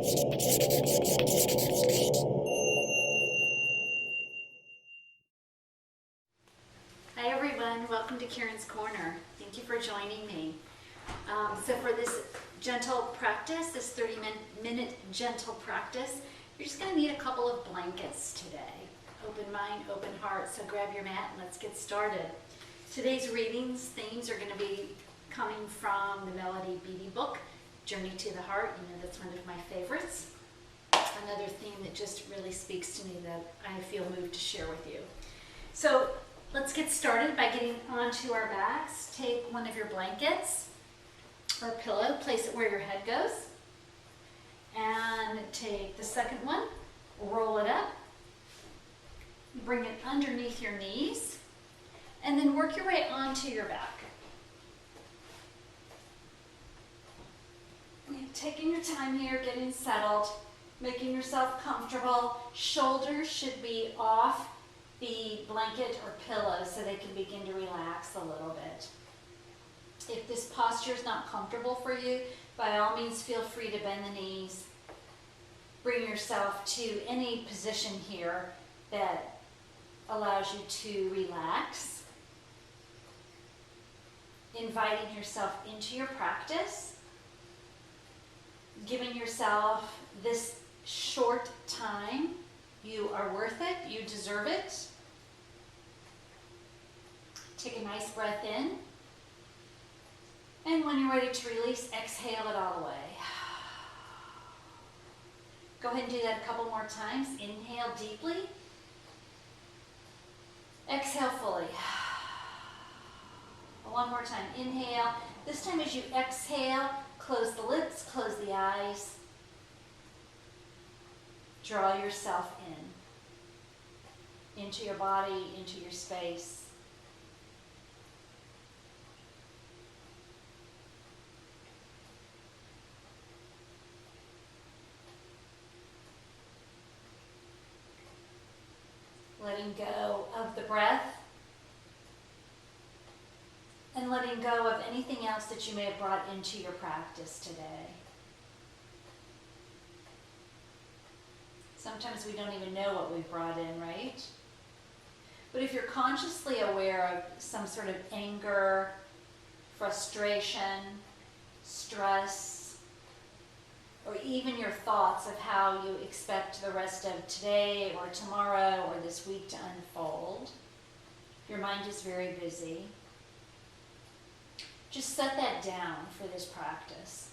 Hi everyone, welcome to Karen's Corner. Thank you for joining me. So for this gentle practice, this 30-minute gentle practice, you're just going to need a couple of blankets today. Open mind, open heart, so grab your mat and let's get started. Today's readings, themes are going to be coming from the Melody Beatty book, Journey to the Heart. You know, that's one of my favorites. Another theme that just really speaks to me that I feel moved to share with you. So let's get started by getting onto our backs. Take one of your blankets or pillow, place it where your head goes, and take the second one, roll it up, bring it underneath your knees, and then work your way onto your back. Taking your time here, getting settled, making yourself comfortable. Shoulders should be off the blanket or pillow so they can begin to relax a little bit. If this posture is not comfortable for you, by all means feel free to bend the knees. Bring yourself to any position here that allows you to relax. Inviting yourself into your practice. Giving yourself this short time. You are worth it. You deserve it. Take a nice breath in. And when you're ready to release, exhale it all the way. Go ahead and do that a couple more times. Inhale deeply. Exhale fully. One more time. Inhale. This time as you exhale, close the lips, close the eyes. Draw yourself into your body, into your space. Letting go of the breath and letting go of anything else that you may have brought into your practice today. Sometimes we don't even know what we've brought in, right? But if you're consciously aware of some sort of anger, frustration, stress, or even your thoughts of how you expect the rest of today or tomorrow or this week to unfold, your mind is very busy. Just set that down for this practice.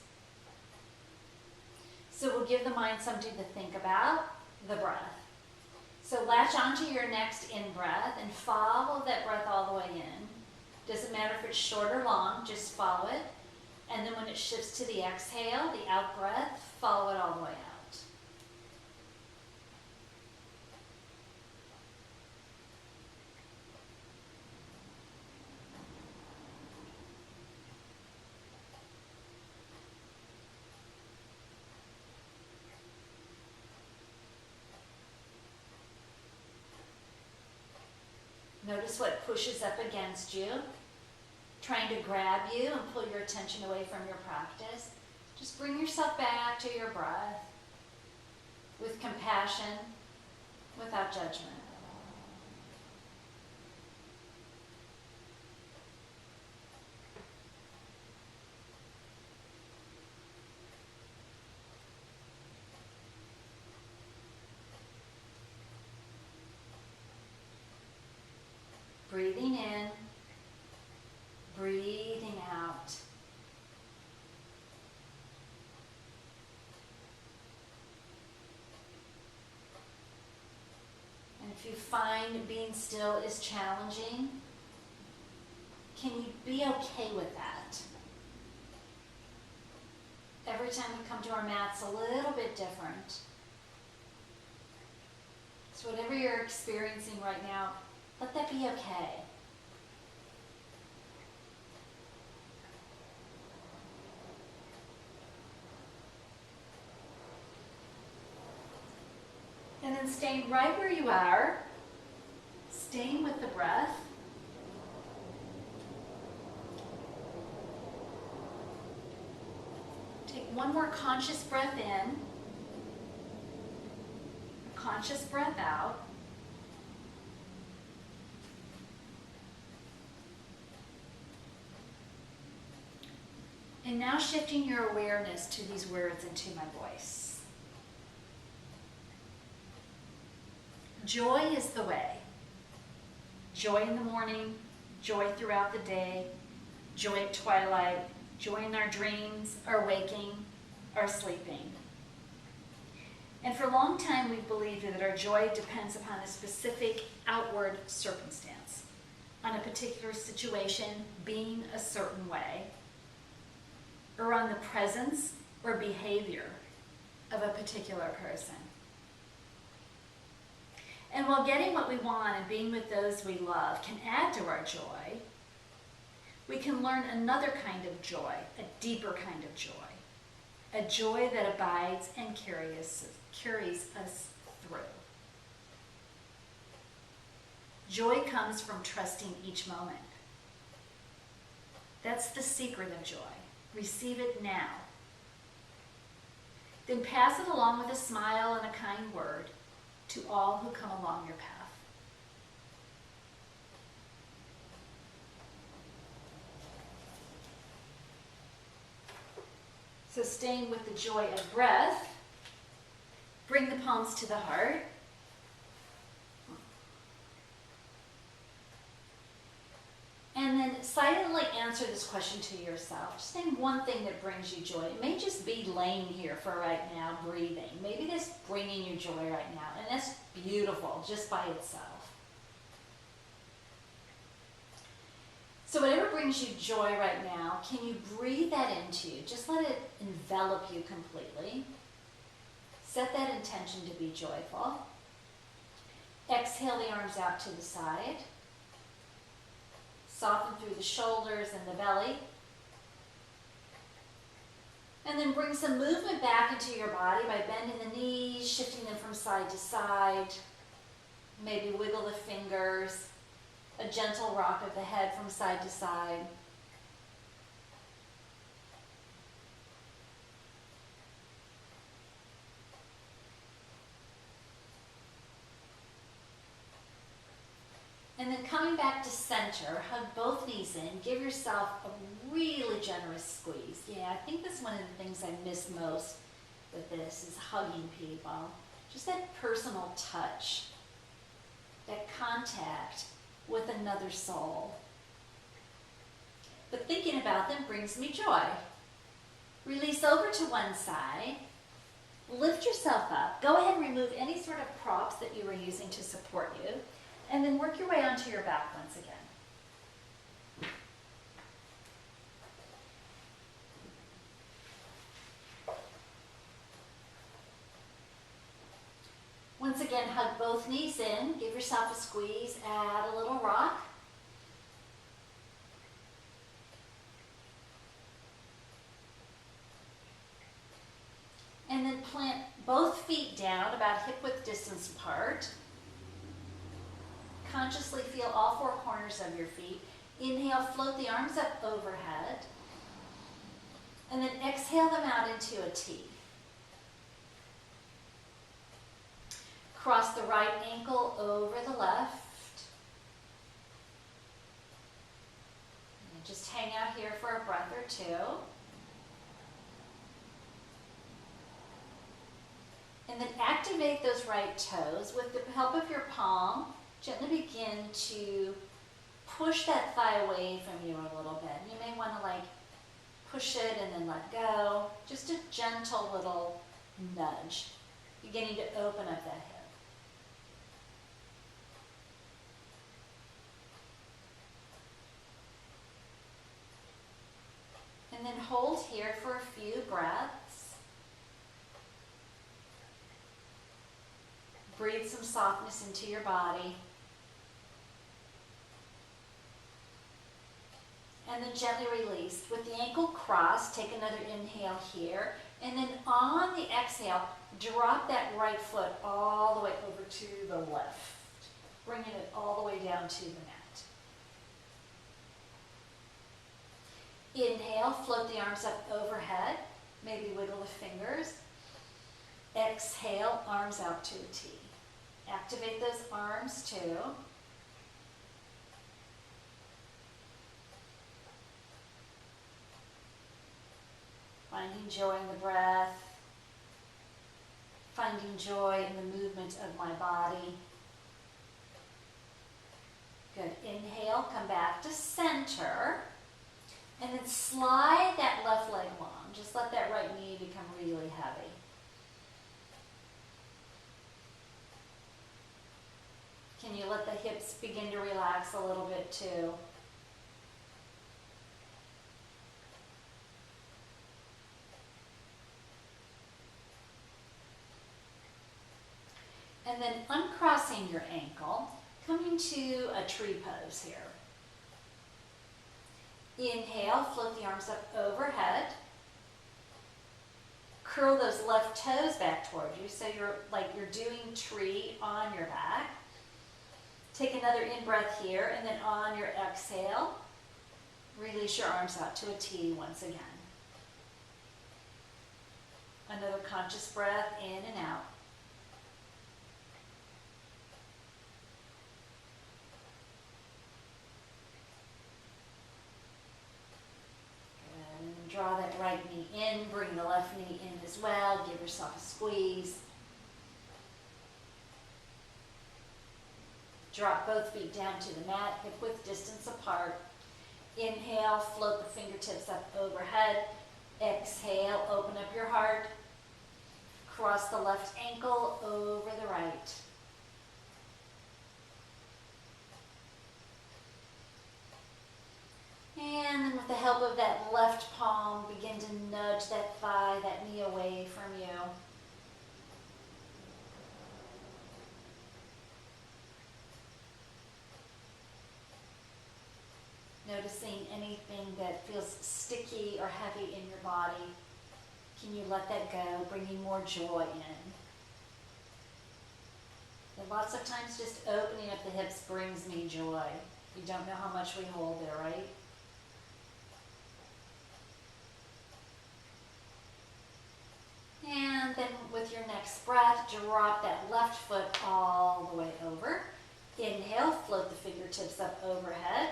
So we'll give the mind something to think about, the breath. So latch onto your next in-breath and follow that breath all the way in. Doesn't matter if it's short or long, just follow it. And then when it shifts to the exhale, the out breath, follow it all the way out. Notice what pushes up against you, trying to grab you and pull your attention away from your practice. Just bring yourself back to your breath with compassion, without judgment. Breathing in, breathing out. And if you find being still is challenging, can you be okay with that? Every time we come to our mats, a little bit different. So whatever you're experiencing right now, let that be okay. And then staying right where you are, staying with the breath. Take one more conscious breath in. conscious breath out. And now shifting your awareness to these words and to my voice. Joy is the way. Joy in the morning, joy throughout the day, joy at twilight, joy in our dreams, our waking, our sleeping. And for a long time we've believed that our joy depends upon a specific outward circumstance, on a particular situation being a certain way, or on the presence or behavior of a particular person. And while getting what we want and being with those we love can add to our joy, we can learn another kind of joy, a deeper kind of joy, a joy that abides and carries us through. Joy comes from trusting each moment. That's the secret of joy. Receive it now. Then pass it along with a smile and a kind word to all who come along your path. So staying with the joy of breath, bring the palms to the heart. And then silently answer this question to yourself. Just name one thing that brings you joy. It may just be laying here for right now, breathing. Maybe that's bringing you joy right now. And that's beautiful just by itself. So whatever brings you joy right now, can you breathe that into you? Just let it envelop you completely. Set that intention to be joyful. Exhale the arms out to the side. Soften through the shoulders and the belly. And then bring some movement back into your body by bending the knees, shifting them from side to side. Maybe wiggle the fingers. A gentle rock of the head from side to side. And then coming back to center, hug both knees in. Give yourself a really generous squeeze. Yeah, I think that's one of the things I miss most with this is hugging people. Just that personal touch, that contact with another soul. But thinking about them brings me joy. Release over to one side. Lift yourself up. Go ahead and remove any sort of props that you were using to support you. And then work your way onto your back once again. Once again, hug both knees in. Give yourself a squeeze. Add a little rock. And then plant both feet down about hip-width distance apart. Consciously feel all four corners of your feet. Inhale, float the arms up overhead. And then exhale them out into a T. Cross the right ankle over the left. And just hang out here for a breath or two. And then activate those right toes with the help of your palm. Gently begin to push that thigh away from you a little bit. You may want to push it and then let go. Just a gentle little nudge, beginning to open up that hip. And then hold here for a few breaths. Breathe some softness into your body. And then gently release. With the ankle crossed, take another inhale here. And then on the exhale, drop that right foot all the way over to the left. Bringing it all the way down to the mat. Inhale, float the arms up overhead. Maybe wiggle the fingers. Exhale, arms out to a T. Activate those arms too. Finding joy in the breath. Finding joy in the movement of my body. Good. Inhale, come back to center. And then slide that left leg long. Just let that right knee become really heavy. Can you let the hips begin to relax a little bit too? And then uncrossing your ankle, coming to a tree pose here. Inhale, float the arms up overhead. Curl those left toes back towards you so you're doing tree on your back. Take another in-breath here, and then on your exhale, release your arms out to a T once again. Another conscious breath in and out. And draw that right knee in, bring the left knee in as well, give yourself a squeeze. Drop both feet down to the mat, hip width distance apart. Inhale, float the fingertips up overhead. Exhale, open up your heart. Cross the left ankle over the right. And then with the help of that left palm, begin to nudge that thigh, that knee away from you. Noticing anything that feels sticky or heavy in your body. Can you let that go, bringing more joy in? And lots of times just opening up the hips brings me joy. You don't know how much we hold there, right? And then with your next breath, drop that left foot all the way over. Inhale, float the fingertips up overhead.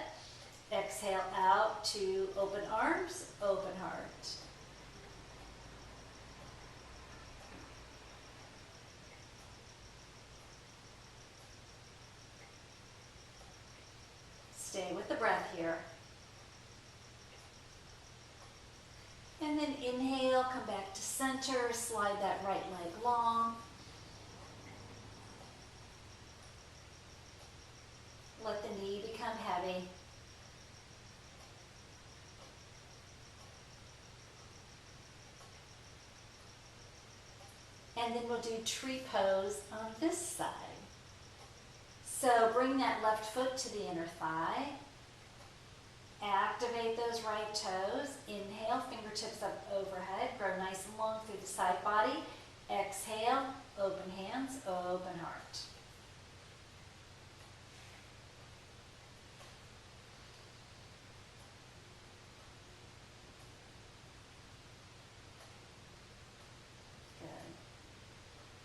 Exhale out to open arms, open heart. Stay with the breath here. And then inhale, come back to center, slide that right leg long. Let the knee become heavy. And then we'll do tree pose on this side. So bring that left foot to the inner thigh. Activate those right toes. Inhale, fingertips up overhead. Grow nice and long through the side body. Exhale, open hands, open heart.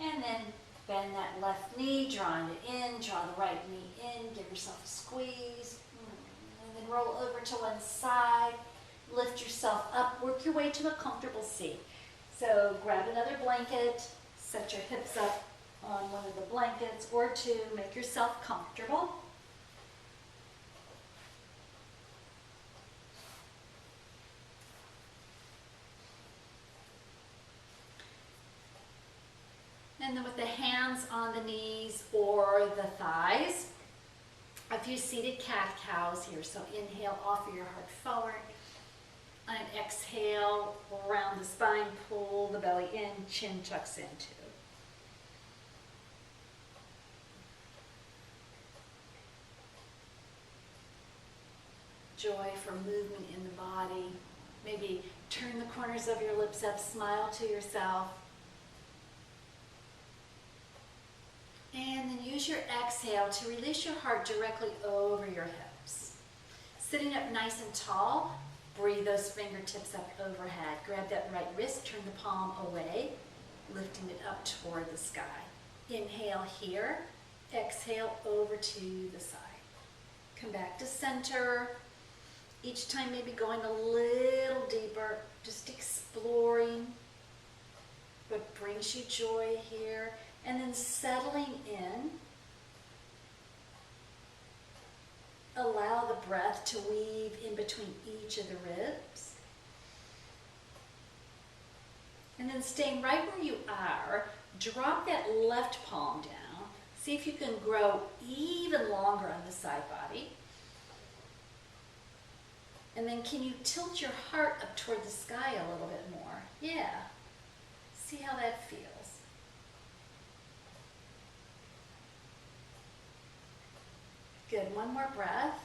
And then bend that left knee, drawing it in, draw the right knee in, give yourself a squeeze, and then roll over to one side, lift yourself up, work your way to a comfortable seat. So grab another blanket, set your hips up on one of the blankets or two, make yourself comfortable. And then with the hands on the knees or the thighs, a few seated cat-cows here. So inhale, offer your heart forward. And exhale, round the spine, pull the belly in, chin tucks into. Joy for movement in the body. Maybe turn the corners of your lips up, smile to yourself. And then use your exhale to release your heart directly over your hips. Sitting up nice and tall, breathe those fingertips up overhead. Grab that right wrist, turn the palm away, lifting it up toward the sky. Inhale here, Exhale over to the side. Come back to center. Each time maybe going a little deeper, just exploring what brings you joy here, and then settling in. Allow the breath to weave in between each of the ribs. And then staying right where you are, drop that left palm down. See if you can grow even longer on the side body. And then can you tilt your heart up toward the sky a little bit more? Yeah. See how that feels. Good, one more breath.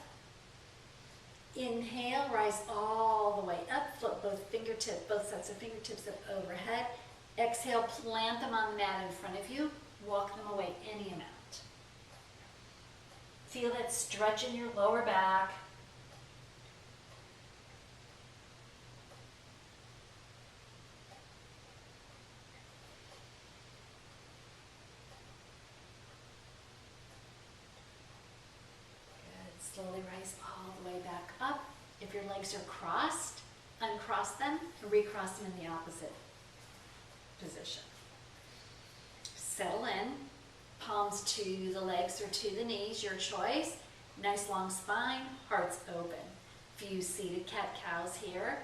Inhale, rise all the way up, flip both sets of fingertips up overhead. Exhale, plant them on the mat in front of you. Walk them away any amount. Feel that stretch in your lower back. Slowly rise all the way back up. If your legs are crossed, uncross them and recross them in the opposite position. Settle in. Palms to the legs or to the knees, your choice. Nice long spine, hearts open. Few seated cat-cows here.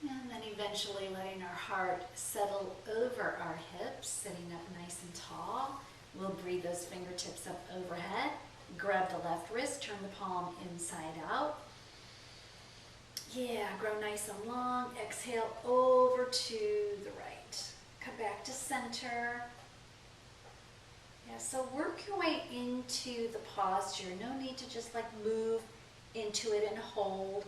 And then eventually letting our heart settle over our hips, sitting up nice and tall. We'll breathe those fingertips up overhead. Grab the left wrist, turn the palm inside out. Yeah, grow nice and long. Exhale over to the right. Come back to center. Yeah, so work your way into the posture. No need to just like move into it and hold.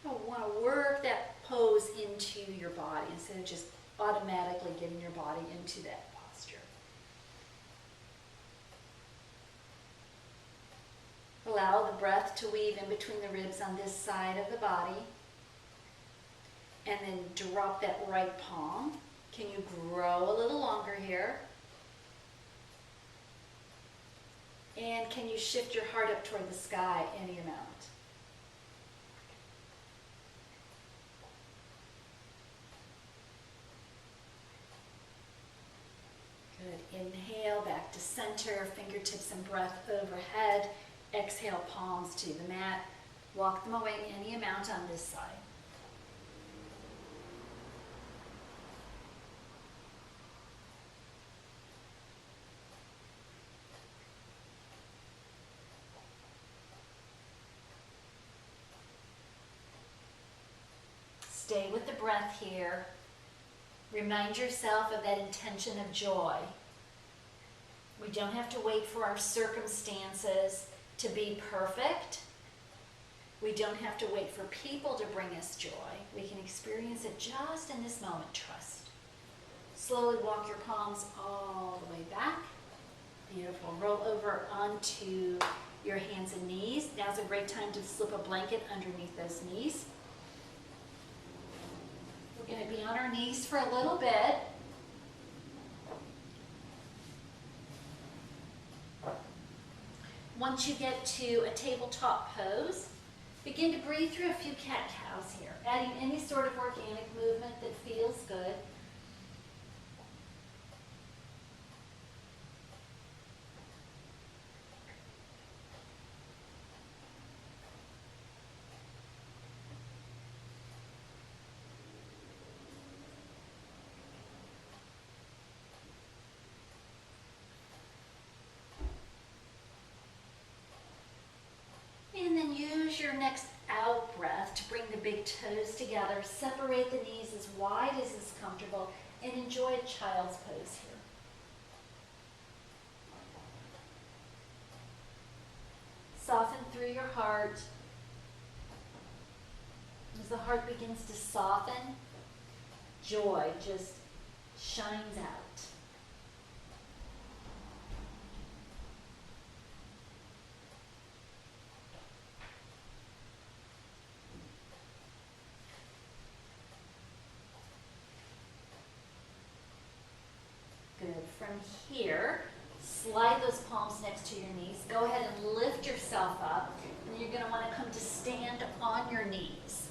You want to work that pose into your body instead of just automatically getting your body into that posture. Allow the breath to weave in between the ribs on this side of the body. And then drop that right palm. Can you grow a little longer here? And can you shift your heart up toward the sky any amount? Good. Inhale, back to center, fingertips and breath overhead. Exhale, palms to the mat. Walk them away any amount on this side. Stay with the breath here. Remind yourself of that intention of joy. We don't have to wait for our circumstances to be perfect. We don't have to wait for people to bring us joy. We can experience it just in this moment. Trust. Slowly walk your palms all the way back. Beautiful. Roll over onto your hands and knees. Now's a great time to slip a blanket underneath those knees. We're going to be on our knees for a little bit. Once you get to a tabletop pose, begin to breathe through a few cat-cows here, adding any sort of organic movement that feels good. And then use your next out breath to bring the big toes together. Separate the knees as wide as is comfortable and enjoy a child's pose here. Soften through your heart. As the heart begins to soften, joy just shines out. Good. From here, slide those palms next to your knees. Go ahead and lift yourself up. And you're going to want to come to stand on your knees.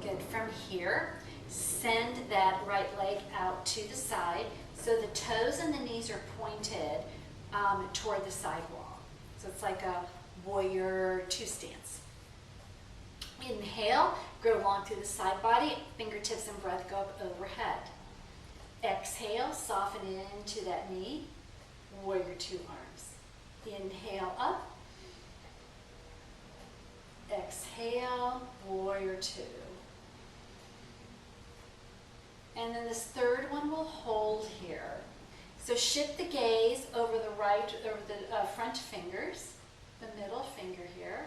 Good. From here, send that right leg out to the side so the toes and the knees are pointed toward the side wall. So it's like a warrior two stance. Inhale, grow long through the side body, fingertips and breath go up overhead. Exhale, soften into that knee, warrior two arms. Inhale up. Exhale, warrior two. And then this third one will hold here. So shift the gaze over the front fingers, the middle finger here.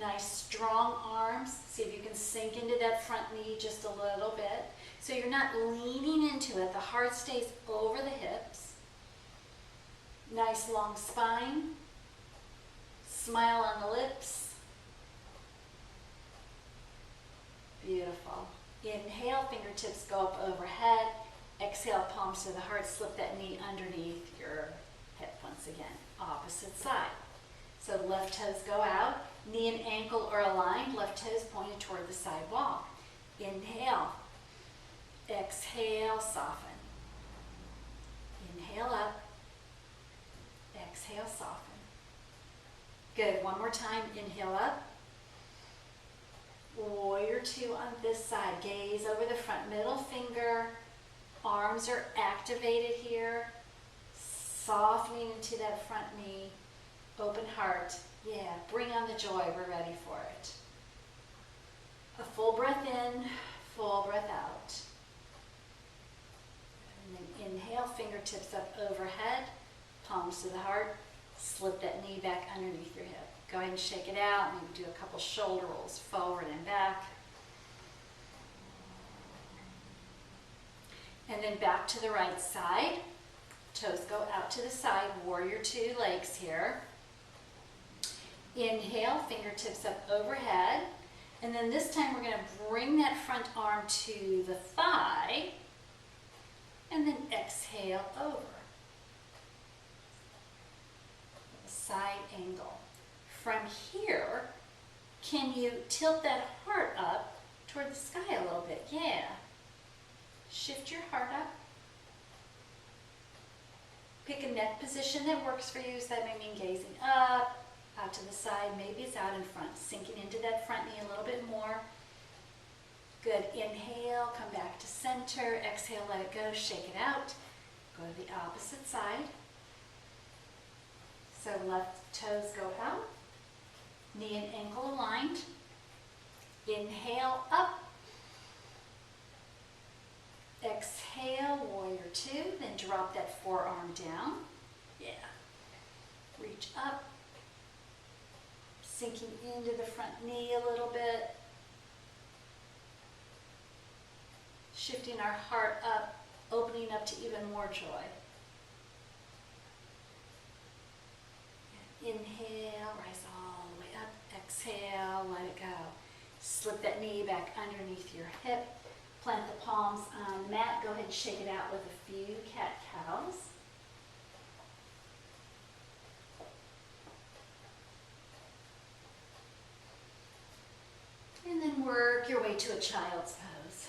Nice strong arms. See if you can sink into that front knee just a little bit. So you're not leaning into it. The heart stays over the hips. Nice long spine. Smile on the lips. Beautiful. Inhale, fingertips go up overhead. Exhale, palms to the heart. Slip that knee underneath your hip once again. Opposite side. So left toes go out. Knee and ankle are aligned. Left toes pointed toward the side wall. Inhale. Exhale, soften. Inhale up. Exhale, soften. Good. One more time. Inhale up. Warrior two on this side. Gaze over the front middle finger. Arms are activated here. Softening into that front knee. Open heart. Yeah, bring on the joy. We're ready for it. A full breath in, full breath out. And then inhale, fingertips up overhead, palms to the heart. Slip that knee back underneath your hip. Go ahead and shake it out. And do a couple shoulder rolls forward and back. And then back to the right side. Toes go out to the side. Warrior two, legs here. Inhale, fingertips up overhead. And then this time we're going to bring that front arm to the thigh. And then exhale over. Side angle. From here, can you tilt that heart up toward the sky a little bit? Yeah. Shift your heart up. Pick a neck position that works for you. So that may mean gazing up. Out to the side, maybe it's out in front, sinking into that front knee a little bit more. Good. Inhale, come back to center. Exhale, let it go, shake it out. Go to the opposite side. So left toes go out. Knee and ankle aligned. Inhale, up. Exhale, warrior two. Then drop that forearm down. Yeah. Reach up. Sinking into the front knee a little bit. Shifting our heart up, opening up to even more joy. Inhale, rise all the way up. Exhale, let it go. Slip that knee back underneath your hip. Plant the palms on the mat. Go ahead and shake it out with a few cat-cows. And then work your way to a child's pose.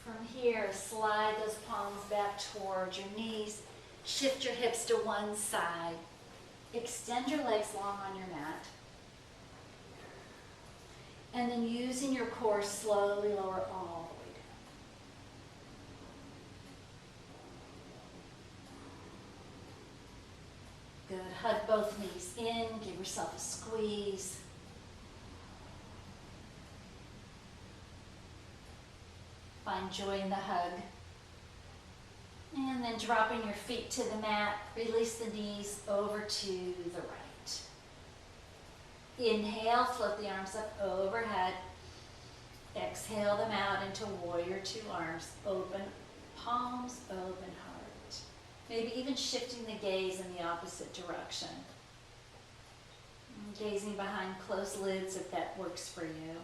From here, slide those palms back towards your knees. Shift your hips to one side. Extend your legs long on your mat. And then using your core, slowly lower all the way hug both knees in, give yourself a squeeze. Find joy in the hug. And then dropping your feet to the mat, release the knees over to the right. Inhale, float the arms up overhead. Exhale them out into warrior two, arms open, palms open, heart. Maybe even shifting the gaze in the opposite direction. Gazing behind closed lids if that works for you.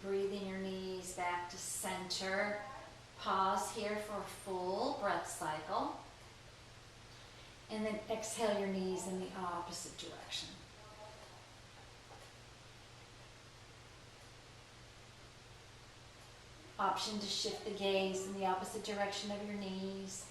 Breathing your knees back to center. Pause here for a full breath cycle. And then exhale your knees in the opposite direction. Option to shift the gaze in the opposite direction of your knees.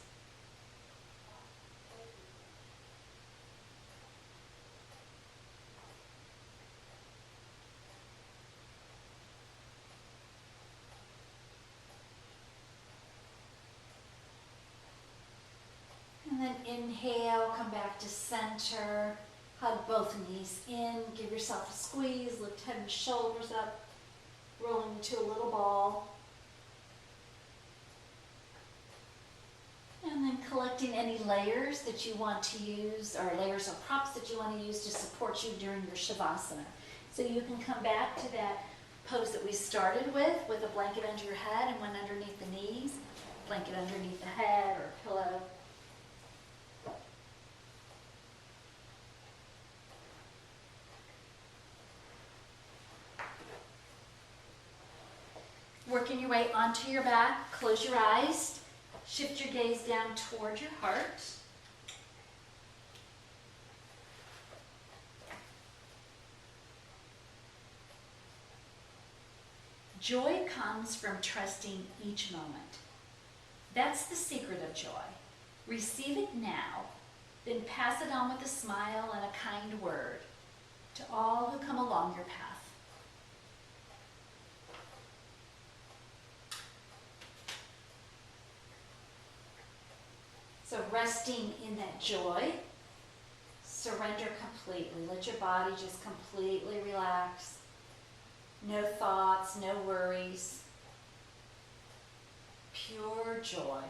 And then inhale, come back to center. Hug both knees in, give yourself a squeeze, lift head and shoulders up, rolling into a little ball. And then collecting any layers that you want to use, or layers or props that you want to use to support you during your Shavasana. So you can come back to that pose that we started with a blanket under your head and one underneath the knees, blanket underneath the head or pillow. Working your way onto your back, close your eyes, shift your gaze down toward your heart. Joy comes from trusting each moment. That's the secret of joy. Receive it now, then pass it on with a smile and a kind word to all who come along your path. So resting in that joy, surrender completely. Let your body just completely relax. No thoughts, no worries. Pure joy.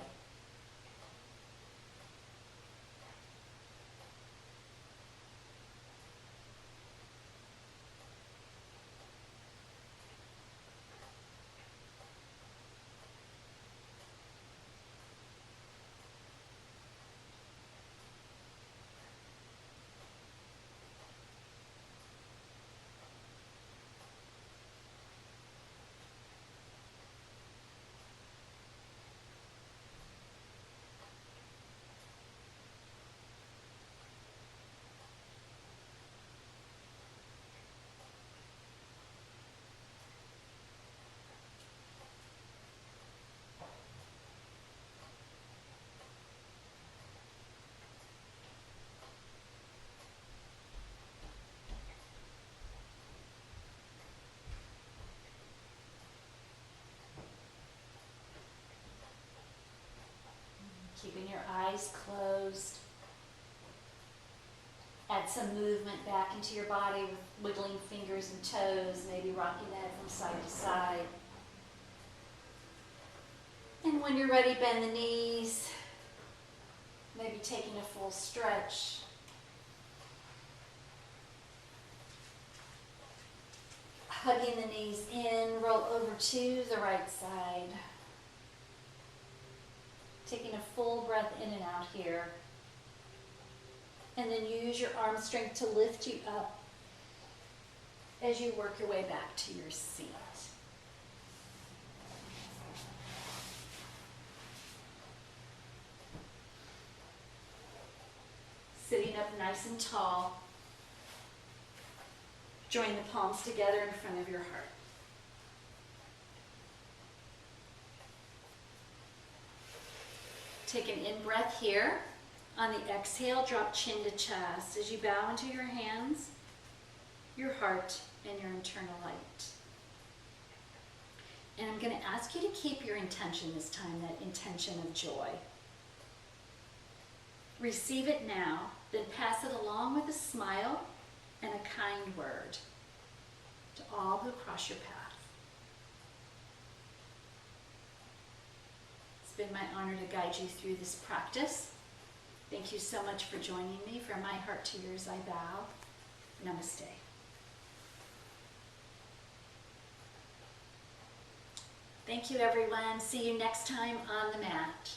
Keeping your eyes closed. Add some movement back into your body with wiggling fingers and toes, maybe rocking the head from side to side. And when you're ready, bend the knees. Maybe taking a full stretch. Hugging the knees in, roll over to the right side. Taking a full breath in and out here. And then use your arm strength to lift you up as you work your way back to your seat. Sitting up nice and tall. Join the palms together in front of your heart. Take an in-breath here. On the exhale, drop chin to chest as you bow into your hands, your heart, and your internal light. And I'm going to ask you to keep your intention this time, that intention of joy. Receive it now, then pass it along with a smile and a kind word to all who cross your path. It's been my honor to guide you through this practice. Thank you so much for joining me. From my heart to yours, I bow. Namaste. Thank you, everyone. See you next time on the mat.